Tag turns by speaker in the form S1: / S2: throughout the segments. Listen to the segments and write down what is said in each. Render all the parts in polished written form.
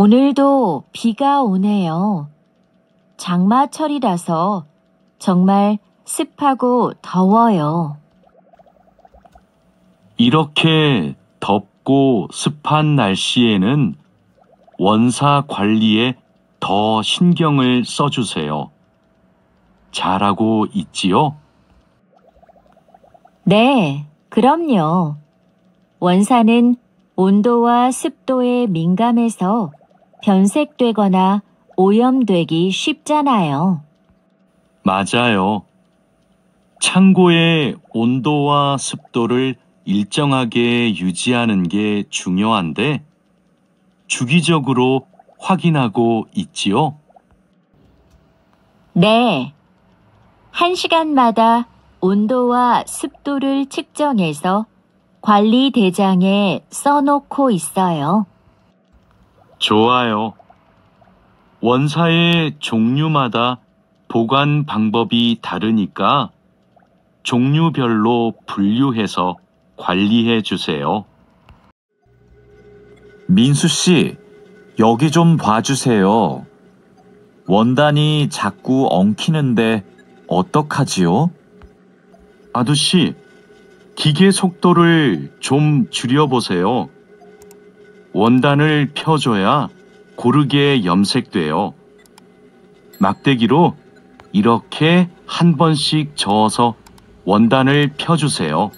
S1: 오늘도 비가 오네요. 장마철이라서 정말 습하고 더워요.
S2: 이렇게 덥고 습한 날씨에는 원사 관리에 더 신경을 써주세요. 잘하고 있지요?
S1: 네, 그럼요. 원사는 온도와 습도에 민감해서 변색되거나 오염되기 쉽잖아요.
S2: 맞아요. 창고의 온도와 습도를 일정하게 유지하는 게 중요한데 주기적으로 확인하고 있지요?
S1: 네, 1시간마다 온도와 습도를 측정해서 관리 대장에 써놓고 있어요.
S2: 좋아요. 원사의 종류마다 보관 방법이 다르니까 종류별로 분류해서 관리해 주세요.
S3: 민수 씨, 여기 좀 봐주세요. 원단이 자꾸 엉키는데 어떡하지요?
S2: 아두씨, 기계 속도를 좀 줄여보세요. 원단을 펴줘야 고르게 염색돼요. 막대기로 이렇게 한 번씩 저어서 원단을 펴주세요.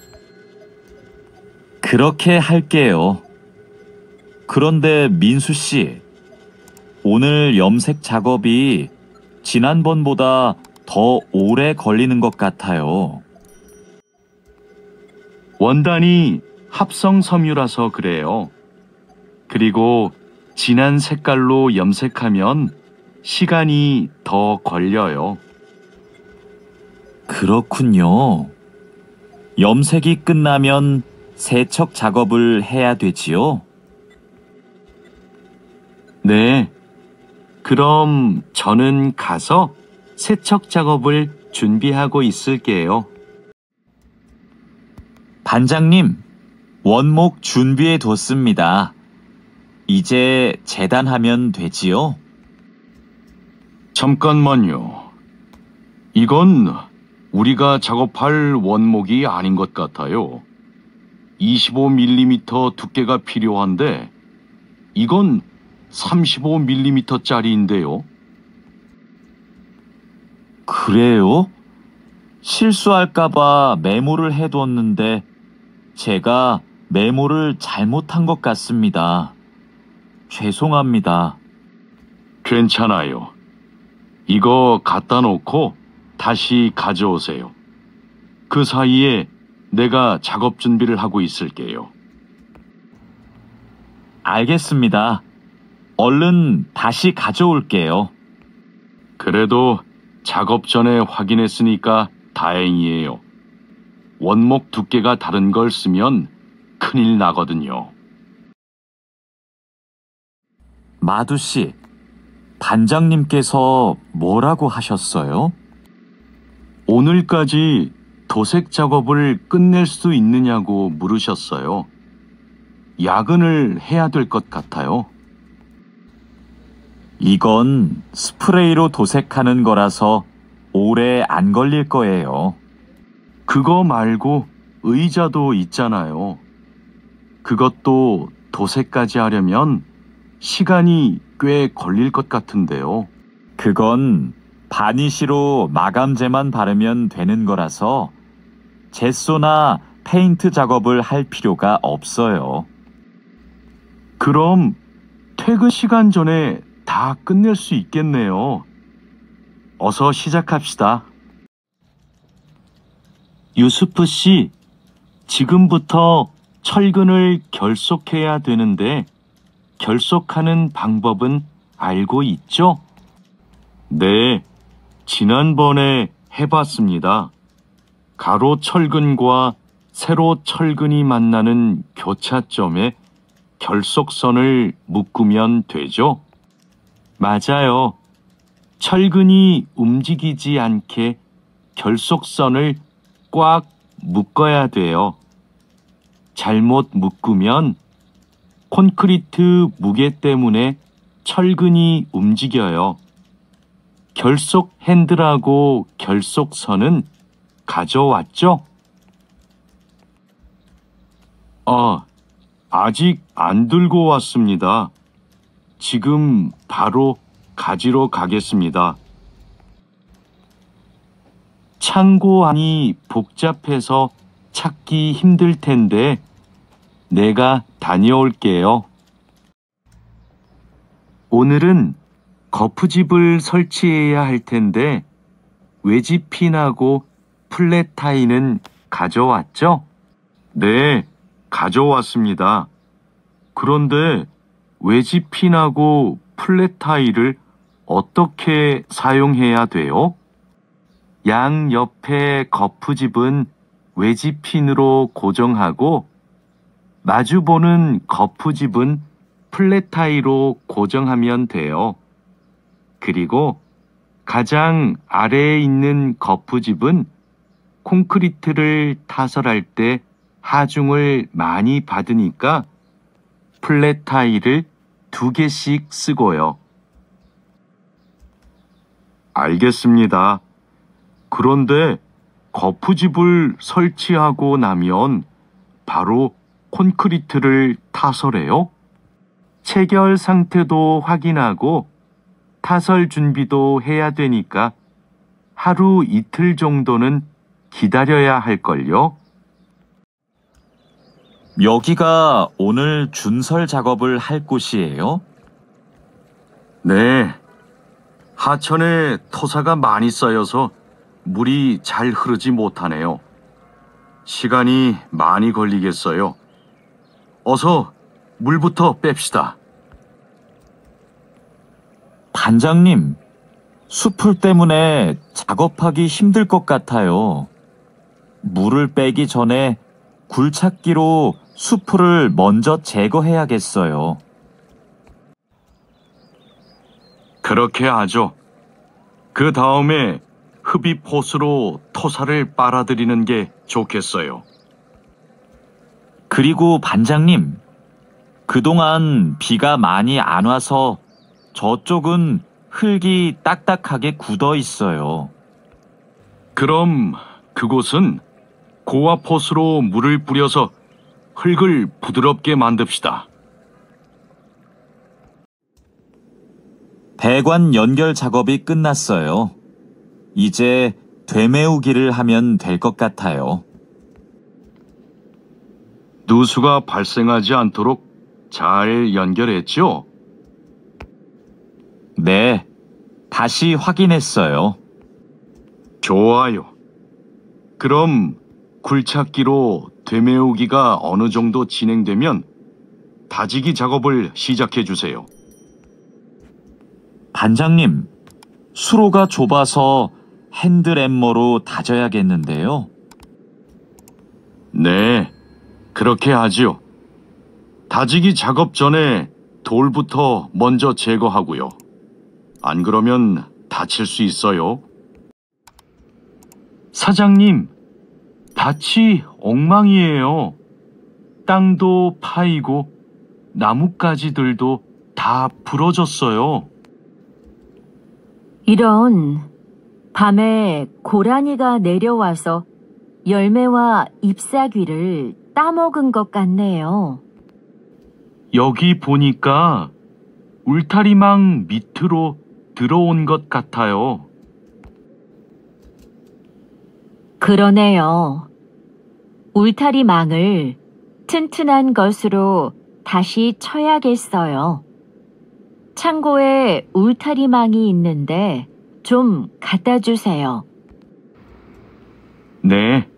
S3: 그렇게 할게요. 그런데 민수 씨, 오늘 염색 작업이 지난번보다 더 오래 걸리는 것 같아요.
S2: 원단이 합성 섬유라서 그래요. 그리고 진한 색깔로 염색하면 시간이 더 걸려요.
S3: 그렇군요. 염색이 끝나면 세척 작업을 해야 되지요?
S2: 네. 그럼 저는 가서 세척 작업을 준비하고 있을게요.
S3: 반장님, 원목 준비해 뒀습니다. 이제 재단하면 되지요?
S2: 잠깐만요. 이건 우리가 작업할 원목이 아닌 것 같아요. 25mm 두께가 필요한데 이건 35mm짜리인데요.
S3: 그래요? 실수할까봐 메모를 해뒀는데 제가 메모를 잘못한 것 같습니다. 죄송합니다.
S2: 괜찮아요. 이거 갖다 놓고 다시 가져오세요. 그 사이에 내가 작업 준비를 하고 있을게요.
S3: 알겠습니다. 얼른 다시 가져올게요.
S2: 그래도 작업 전에 확인했으니까 다행이에요. 원목 두께가 다른 걸 쓰면 큰일 나거든요.
S3: 마두씨, 반장님께서 뭐라고 하셨어요?
S2: 오늘까지 도색 작업을 끝낼 수 있느냐고 물으셨어요. 야근을 해야 될 것 같아요.
S3: 이건 스프레이로 도색하는 거라서 오래 안 걸릴 거예요.
S2: 그거 말고 의자도 있잖아요. 그것도 도색까지 하려면 시간이 꽤 걸릴 것 같은데요.
S3: 그건 바니쉬로 마감제만 바르면 되는 거라서 젯소나 페인트 작업을 할 필요가 없어요.
S2: 그럼 퇴근 시간 전에 다 끝낼 수 있겠네요. 어서 시작합시다. 유스프 씨, 지금부터 철근을 결속해야 되는데 결속하는 방법은 알고 있죠? 네, 지난번에 해봤습니다. 가로 철근과 세로 철근이 만나는 교차점에 결속선을 묶으면 되죠? 맞아요. 철근이 움직이지 않게 결속선을 꽉 묶어야 돼요. 잘못 묶으면 콘크리트 무게 때문에 철근이 움직여요. 결속 핸들하고 결속선은 가져왔죠? 아직 안 들고 왔습니다. 지금 바로 가지러 가겠습니다. 창고 안이 복잡해서 찾기 힘들 텐데 내가 다녀올게요. 오늘은 거푸집을 설치해야 할 텐데 외지핀하고 플랫 타이는 가져왔죠? 네, 가져왔습니다. 그런데 외지핀하고 플랫 타이를 어떻게 사용해야 돼요? 양 옆에 거푸집은 외지핀으로 고정하고 마주보는 거푸집은 플랫 타이로 고정하면 돼요. 그리고 가장 아래에 있는 거푸집은 콘크리트를 타설할 때 하중을 많이 받으니까 플랫 타이를 2개씩 쓰고요. 알겠습니다. 그런데 거푸집을 설치하고 나면 바로 콘크리트를 타설해요? 체결 상태도 확인하고 타설 준비도 해야 되니까 하루 이틀 정도는 기다려야 할걸요?
S3: 여기가 오늘 준설 작업을 할 곳이에요?
S2: 네. 하천에 토사가 많이 쌓여서 물이 잘 흐르지 못하네요. 시간이 많이 걸리겠어요. 어서 물부터 뺍시다.
S3: 반장님, 숲풀 때문에 작업하기 힘들 것 같아요. 물을 빼기 전에 굴착기로 숲풀을 먼저 제거해야겠어요.
S2: 그렇게 하죠. 그 다음에 흡입 호스로 토사를 빨아들이는 게 좋겠어요.
S3: 그리고 반장님, 그동안 비가 많이 안 와서 저쪽은 흙이 딱딱하게 굳어 있어요.
S2: 그럼 그곳은 고압 호스로 물을 뿌려서 흙을 부드럽게 만듭시다.
S3: 배관 연결 작업이 끝났어요. 이제 되메우기를 하면 될 것 같아요.
S2: 누수가 발생하지 않도록 잘 연결했죠?
S3: 네, 다시 확인했어요.
S2: 좋아요. 그럼 굴착기로 되메우기가 어느 정도 진행되면 다지기 작업을 시작해 주세요.
S3: 반장님, 수로가 좁아서 핸드램머로 다져야겠는데요.
S2: 네, 그렇게 하지요. 다지기 작업 전에 돌부터 먼저 제거하고요. 안 그러면 다칠 수 있어요. 사장님, 밭이 엉망이에요. 땅도 파이고 나뭇가지들도 다 부러졌어요.
S1: 이런, 밤에 고라니가 내려와서 열매와 잎사귀를 따먹은 것 같네요.
S2: 여기 보니까 울타리망 밑으로 들어온 것 같아요.
S1: 그러네요. 울타리망을 튼튼한 것으로 다시 쳐야겠어요. 창고에 울타리망이 있는데 좀 갖다 주세요.
S2: 네.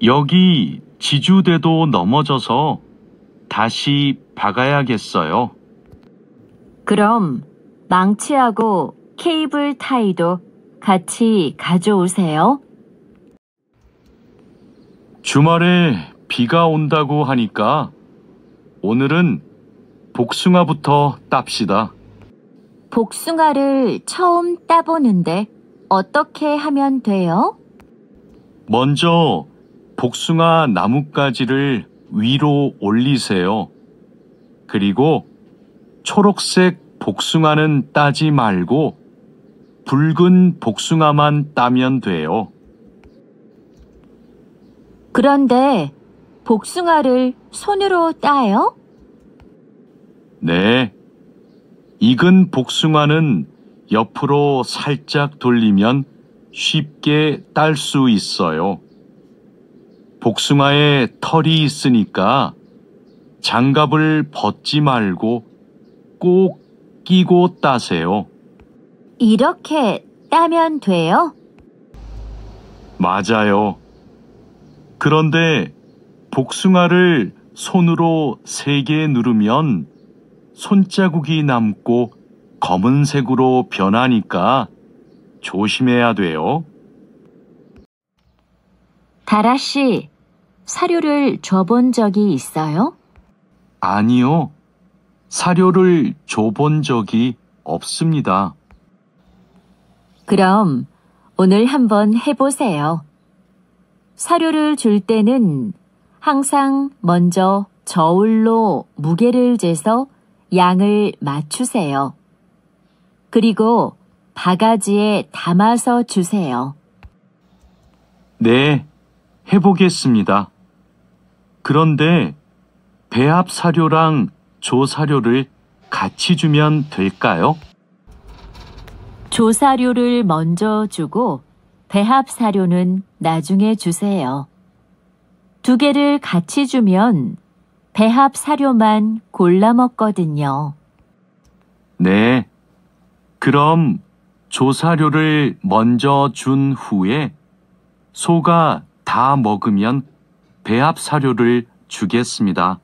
S2: 여기 지주대도 넘어져서 다시 박아야겠어요.
S1: 그럼 망치하고 케이블 타이도 같이 가져오세요.
S2: 주말에 비가 온다고 하니까 오늘은 복숭아부터 땁시다.
S1: 복숭아를 처음 따보는데 어떻게 하면 돼요?
S2: 먼저 복숭아 나뭇가지를 위로 올리세요. 그리고 초록색 복숭아는 따지 말고 붉은 복숭아만 따면 돼요.
S1: 그런데 복숭아를 손으로 따요?
S2: 네. 익은 복숭아는 옆으로 살짝 돌리면 쉽게 딸 수 있어요. 복숭아에 털이 있으니까 장갑을 벗지 말고 꼭 끼고 따세요.
S1: 이렇게 따면 돼요?
S2: 맞아요. 그런데 복숭아를 손으로 세게 누르면 손자국이 남고 검은색으로 변하니까 조심해야 돼요.
S1: 다라 씨, 사료를 줘본 적이 있어요?
S2: 아니요. 사료를 줘본 적이 없습니다.
S1: 그럼 오늘 한번 해보세요. 사료를 줄 때는 항상 먼저 저울로 무게를 재서 양을 맞추세요. 그리고 바가지에 담아서 주세요.
S2: 네, 해보겠습니다. 그런데 배합 사료랑 조사료를 같이 주면 될까요?
S1: 조사료를 먼저 주고 배합 사료는 나중에 주세요. 두 개를 같이 주면 배합 사료만 골라 먹거든요.
S2: 네, 그럼 조사료를 먼저 준 후에 소가 다 먹으면 배합 사료를 주겠습니다.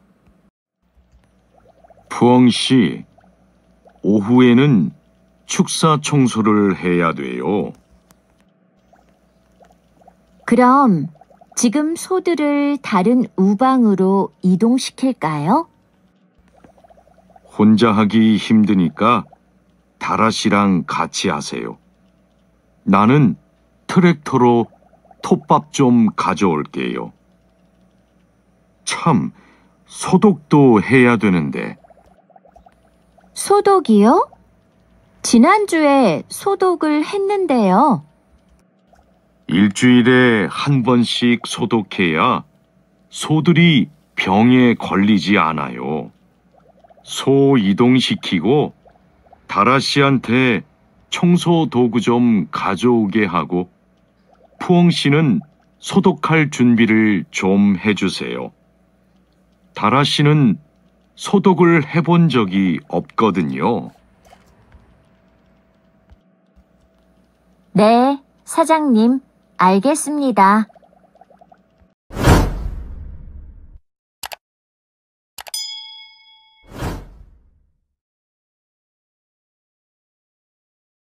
S2: 푸엉 씨, 오후에는 축사 청소를 해야 돼요.
S1: 그럼 지금 소들을 다른 우방으로 이동시킬까요?
S2: 혼자 하기 힘드니까 다라 씨랑 같이 하세요. 나는 트랙터로 톱밥 좀 가져올게요. 참, 소독도 해야 되는데.
S1: 소독이요? 지난주에 소독을 했는데요.
S2: 일주일에 한 번씩 소독해야 소들이 병에 걸리지 않아요. 소 이동시키고 다라 씨한테 청소 도구 좀 가져오게 하고 푸엉 씨는 소독할 준비를 좀 해주세요. 다라 씨는 소독을 해본 적이 없거든요.
S1: 네, 사장님, 알겠습니다.